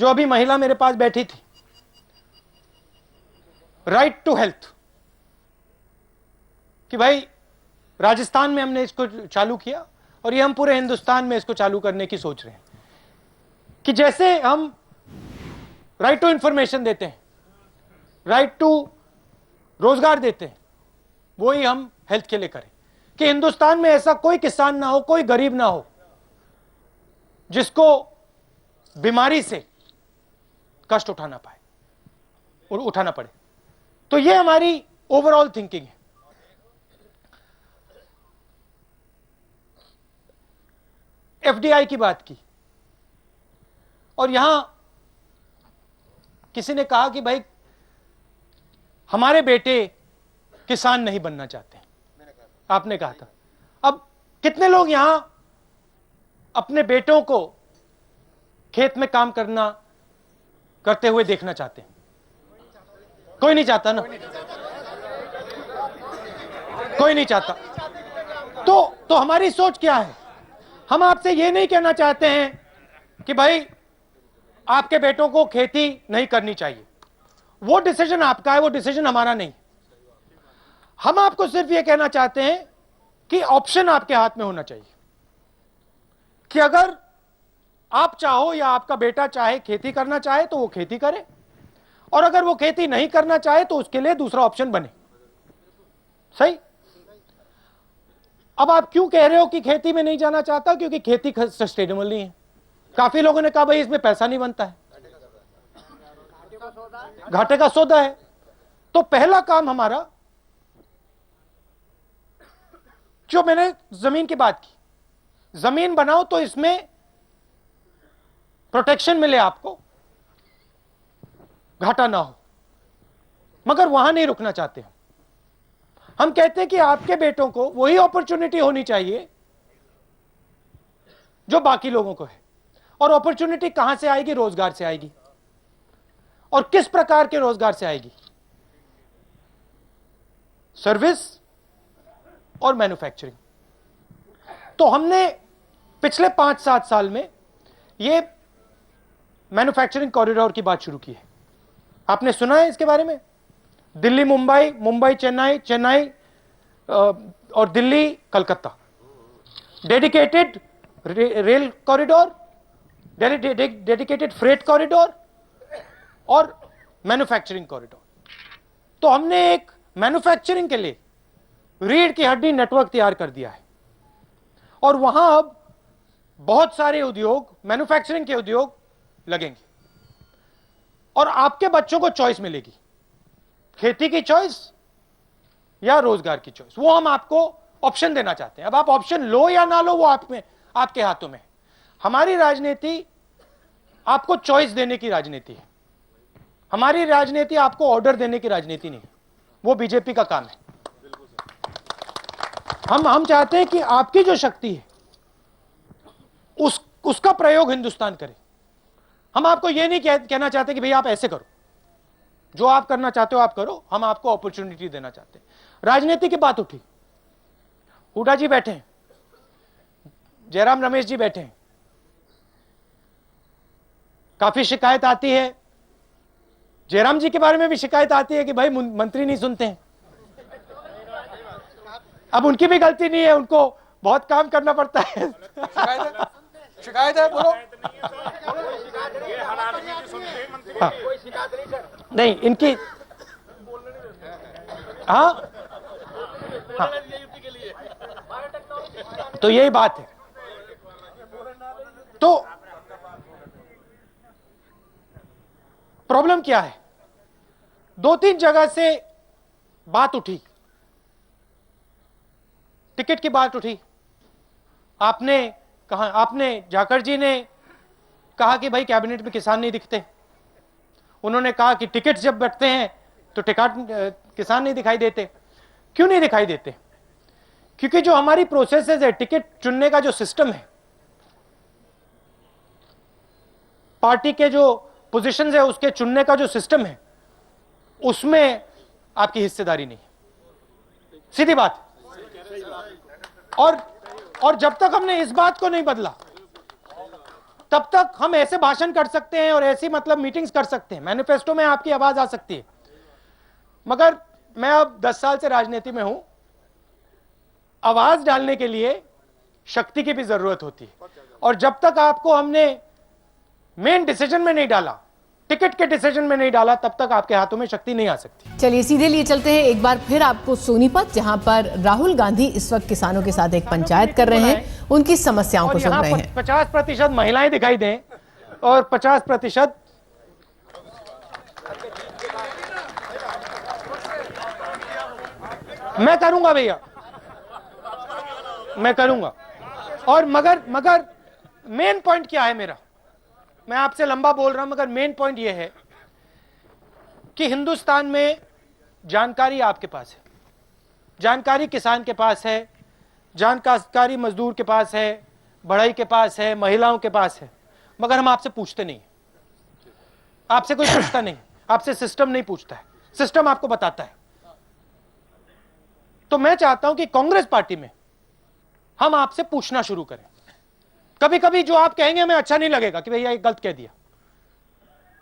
जो अभी महिला मेरे पास बैठी थी, राइट टू हेल्थ, कि भाई राजस्थान में हमने इसको चालू किया और ये हम पूरे हिंदुस्तान में इसको चालू करने की सोच रहे हैं, कि जैसे हम राइट टू इंफॉर्मेशन देते हैं, राइट टू रोजगार देते हैं, वही हम हेल्थ के लिए करें, कि हिंदुस्तान में ऐसा कोई किसान ना हो, कोई गरीब ना हो जिसको बीमारी से कष्ट उठाना पाए और उठाना पड़े। तो ये हमारी ओवरऑल थिंकिंग है। एफडीआई की बात की और यहां किसी ने कहा कि भाई हमारे बेटे किसान नहीं बनना चाहते, आपने कहा था। अब कितने लोग यहां अपने बेटों को खेत में काम करते हुए देखना चाहते हैं? कोई नहीं चाहता ना, कोई नहीं चाहता। तो हमारी सोच क्या है? हम आपसे यह नहीं कहना चाहते हैं कि भाई आपके बेटों को खेती नहीं करनी चाहिए, वो डिसीजन आपका है, वो डिसीजन हमारा नहीं। हम आपको सिर्फ यह कहना चाहते हैं कि ऑप्शन आपके हाथ में होना चाहिए, कि अगर आप चाहो या आपका बेटा चाहे खेती करना चाहे तो वो खेती करे, और अगर वो खेती नहीं करना चाहे तो उसके लिए दूसरा ऑप्शन बने। सही? अब आप क्यों कह रहे हो कि खेती में नहीं जाना चाहता? क्योंकि खेती सस्टेनेबल नहीं है। काफी लोगों ने कहा भाई इसमें पैसा नहीं बनता है, घाटे का सौदा है। तो पहला काम हमारा, जो मैंने जमीन की बात की, जमीन बनाओ तो इसमें प्रोटेक्शन मिले, आपको घाटा ना हो। मगर वहां नहीं रुकना चाहते हम कहते हैं कि आपके बेटों को वही अपॉर्चुनिटी होनी चाहिए जो बाकी लोगों को है। और अपॉर्चुनिटी कहां से आएगी? रोजगार से आएगी। और किस प्रकार के रोजगार से आएगी? सर्विस और मैन्युफैक्चरिंग। तो हमने पिछले 5-7 साल में ये मैन्युफैक्चरिंग कॉरिडोर की बात शुरू की है। आपने सुना है इसके बारे में? दिल्ली मुंबई, मुंबई चेन्नई, चेन्नई और Delhi Calcutta, dedicated rail corridor, dedicated freight corridor और मैन्युफैक्चरिंग कॉरिडोर। तो हमने एक मैन्युफैक्चरिंग के लिए रीढ़ की हड्डी नेटवर्क तैयार कर दिया है, और वहां अब बहुत सारे उद्योग, मैन्युफैक्चरिंग के उद्योग लगेंगे, और आपके बच्चों को चॉइस मिलेगी, खेती की चॉइस या रोजगार की चॉइस। वो हम आपको ऑप्शन देना चाहते हैं। अब आप ऑप्शन लो या ना लो, वो आपके हाथों में है। हमारी राजनीति आपको चॉइस देने की राजनीति है। हमारी राजनीति आपको ऑर्डर देने की राजनीति नहीं है, वो बीजेपी का काम है। हम चाहते हैं कि आपकी जो शक्ति है उसका प्रयोग हिंदुस्तान करे। हम आपको यह नहीं कहना चाहते कि भैया आप ऐसे करो, जो आप करना चाहते हो आप करो। हम आपको अपॉर्चुनिटी देना चाहते हैं। राजनीति की बात उठी, हुड्डा जी बैठे हैं, जयराम रमेश जी बैठे हैं, काफी शिकायत आती है, जयराम जी के बारे में भी शिकायत आती है कि भाई मंत्री नहीं सुनते हैं। अब उनकी भी गलती नहीं है, उनको बहुत काम करना पड़ता है। शिकायत है, बोलो। हाँ। नहीं, इनकी हाँ हाँ, तो यही बात है। तो प्रॉब्लम क्या है? 2-3 जगह से बात उठी, टिकट की बात उठी। आपने कहा, आपने जाखड़ जी ने कहा कि भाई कैबिनेट में किसान नहीं दिखते। उन्होंने कहा कि टिकट जब बैठते हैं तो किसान नहीं दिखाई देते। क्यों नहीं दिखाई देते? क्योंकि जो हमारी प्रोसेसेस है, टिकट चुनने का जो सिस्टम है, पार्टी के जो पोजीशंस है उसके चुनने का जो सिस्टम है, उसमें आपकी हिस्सेदारी नहीं है। सीधी बात। और जब तक हमने इस बात को नहीं बदला, तब तक हम ऐसे भाषण कर सकते हैं और ऐसी मतलब मीटिंग्स कर सकते हैं, मैनिफेस्टो में आपकी आवाज आ सकती है, मगर मैं अब 10 साल से राजनीति में हूं, आवाज डालने के लिए शक्ति की भी जरूरत होती है, और जब तक आपको हमने मेन डिसीजन में नहीं डाला, टिकट के डिसीजन में नहीं डाला, तब तक आपके हाथों में शक्ति नहीं आ सकती। चलिए सीधे लिए चलते हैं एक बार फिर आपको सोनीपत, जहां पर राहुल गांधी इस वक्त किसानों के साथ एक पंचायत कर रहे हैं, उनकी समस्याओं को सुन रहे हैं। 50% महिलाएं दिखाई दें और 50% मैं करूंगा भैया, मैं करूंगा। और मगर मेन पॉइंट क्या है मेरा, मैं आपसे लंबा बोल रहा हूं, मगर मेन पॉइंट यह है कि हिंदुस्तान में जानकारी आपके पास है, जानकारी किसान के पास है, जानकारी मजदूर के पास है, बढ़ई के पास है, महिलाओं के पास है, मगर हम आपसे पूछते नहीं, आपसे कोई पूछता नहीं, आपसे सिस्टम नहीं पूछता है, सिस्टम आपको बताता है। तो मैं चाहता हूं कि कांग्रेस पार्टी में हम आपसे पूछना शुरू करें। कभी कभी जो आप कहेंगे हमें अच्छा नहीं लगेगा कि भैया ये गलत कह दिया,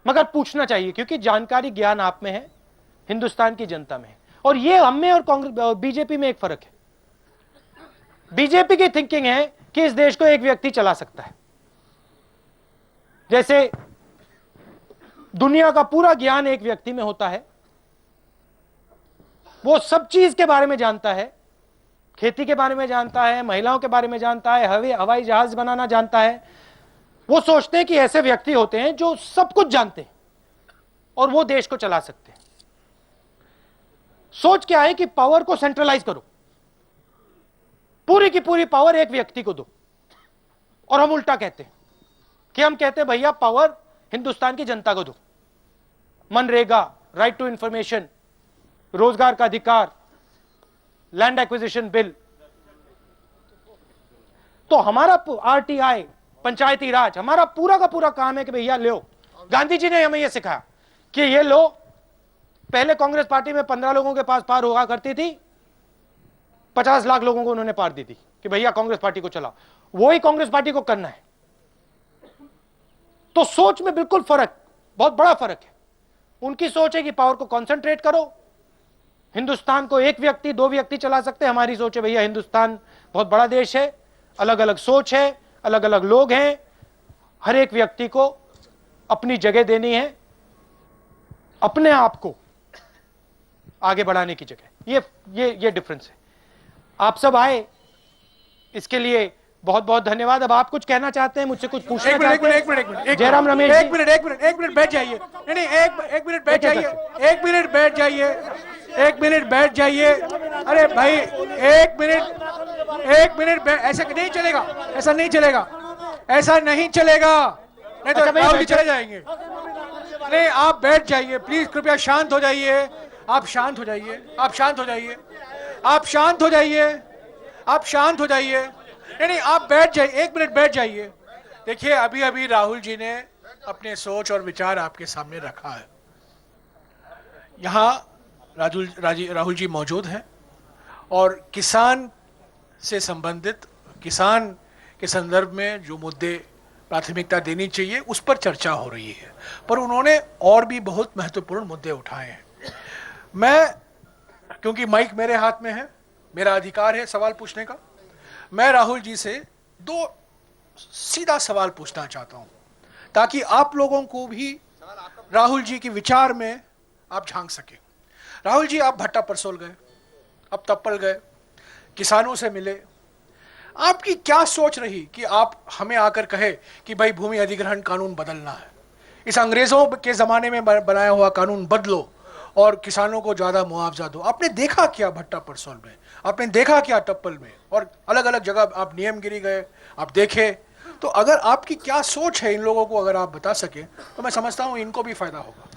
मगर पूछना चाहिए, क्योंकि जानकारी ज्ञान आप में है, हिंदुस्तान की जनता में है। और ये हम में और कांग्रेस बीजेपी में एक फर्क है। बीजेपी की थिंकिंग है कि इस देश को एक व्यक्ति चला सकता है, जैसे दुनिया का पूरा ज्ञान एक व्यक्ति में होता है, वो सब चीज के बारे में जानता है, खेती के बारे में जानता है, महिलाओं के बारे में जानता है, हवाई जहाज बनाना जानता है। वो सोचते हैं कि ऐसे व्यक्ति होते हैं जो सब कुछ जानते हैं और वो देश को चला सकते हैं। सोच क्या है कि पावर को सेंट्रलाइज करो, पूरी की पूरी पावर एक व्यक्ति को दो, और हम उल्टा कहते हैं कि हम कहते हैं भैया पावर हिंदुस्तान की जनता को दो। मनरेगा, राइट टू इंफॉर्मेशन, रोजगार का अधिकार, लैंड एक्विजिशन बिल, तो हमारा आरटीआई, पंचायती राज, हमारा पूरा का पूरा काम है कि भैया लो। गांधी जी ने हमें यह सिखाया कि ये लो। पहले कांग्रेस पार्टी में 15 लोगों के पास पार हुआ करती थी, 50 लाख लोगों को उन्होंने पार दी थी कि भैया कांग्रेस पार्टी को चलाओ। वो ही कांग्रेस पार्टी को करना है। तो सोच में बिल्कुल फर्क, बहुत बड़ा फर्क है। उनकी सोच है कि पावर को कॉन्सेंट्रेट करो, हिंदुस्तान को एक व्यक्ति, दो व्यक्ति चला सकते हैं। हमारी सोच है भैया हिंदुस्तान बहुत बड़ा देश है, अलग अलग सोच है, अलग अलग लोग हैं, हर एक व्यक्ति को अपनी जगह देनी है, अपने आप को आगे बढ़ाने की जगह। ये डिफरेंस है। आप सब आए, इसके लिए बहुत बहुत धन्यवाद। अब आप कुछ कहना चाहते हैं, मुझसे कुछ पूछना चाहते हैं? एक मिनट जयराम रमेश, एक मिनट बैठ जाइए। नहीं, एक मिनट बैठ जाइए, एक मिनट बैठ जाइए, एक मिनट बैठ जाइए। अरे भाई एक मिनट ऐसा नहीं चलेगा, ऐसा नहीं चलेगा, ऐसा नहीं चलेगा, नहीं तो राहुल जी चले जाएंगे। नहीं, आप बैठ जाइए प्लीज, कृपया शांत हो जाइए। आप शांत हो जाइए, आप शांत हो जाइए, आप शांत हो जाइए, आप शांत हो जाइए। नहीं, आप बैठ जाइए, एक मिनट बैठ जाइए। देखिए अभी अभी राहुल जी ने अपने सोच और विचार आपके सामने रखा है। यहाँ राहुल जी मौजूद हैं और किसान से संबंधित, किसान के संदर्भ में जो मुद्दे प्राथमिकता देनी चाहिए उस पर चर्चा हो रही है, पर उन्होंने और भी बहुत महत्वपूर्ण मुद्दे उठाए हैं। मैं, क्योंकि माइक मेरे हाथ में है, मेरा अधिकार है सवाल पूछने का, मैं राहुल जी से दो सीधा सवाल पूछना चाहता हूं ताकि आप लोगों को भी राहुल जी के विचार में आप झांक सकें। राहुल जी, आप भट्टा परसोल गए, अब तप्पल गए, किसानों से मिले, आपकी क्या सोच रही कि आप हमें आकर कहे कि भाई भूमि अधिग्रहण कानून बदलना है, इस अंग्रेजों के जमाने में बनाया हुआ कानून बदलो और किसानों को ज्यादा मुआवजा दो। आपने देखा क्या भट्टा परसोल में, आपने देखा क्या टप्पल में, और अलग अलग जगह आप नियमगिरी गए, आप देखे। तो अगर आपकी क्या सोच है इन लोगों को अगर आप बता सके तो मैं समझता हूं इनको भी फायदा होगा।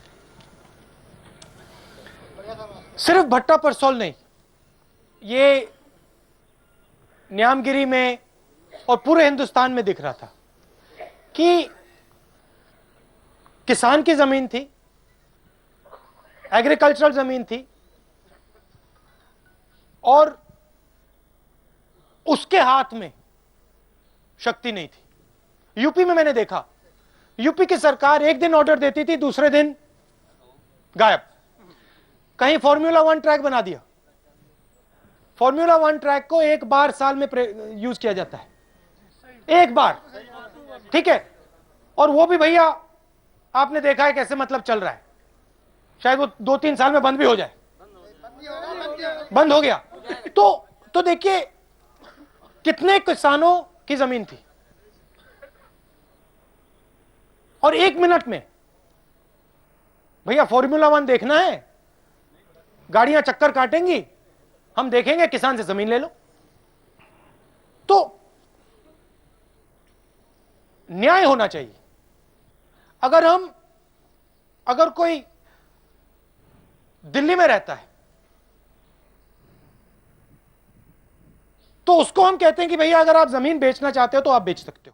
सिर्फ भट्टा परसोल नहीं, ये न्यामगिरी में और पूरे हिंदुस्तान में दिख रहा था कि किसान की जमीन थी, एग्रीकल्चरल जमीन थी, और उसके हाथ में शक्ति नहीं थी। यूपी में मैंने देखा, यूपी की सरकार एक दिन ऑर्डर देती थी, दूसरे दिन गायब। कहीं फॉर्मूला 1 ट्रैक बना दिया। फॉर्मूला 1 ट्रैक को एक बार साल में यूज किया जाता है, एक बार, ठीक है। और वो भी भैया आपने देखा है कैसे मतलब चल रहा है, शायद वो 2-3 साल में बंद भी हो जाए। बंद हो गया तो देखिए कितने किसानों की जमीन थी, और 1 मिनट में भैया फॉर्मूला 1 देखना है, गाड़ियां चक्कर काटेंगी, हम देखेंगे, किसान से जमीन ले लो। तो न्याय होना चाहिए। अगर कोई दिल्ली में रहता है तो उसको हम कहते हैं कि भैया अगर आप जमीन बेचना चाहते हो तो आप बेच सकते हो।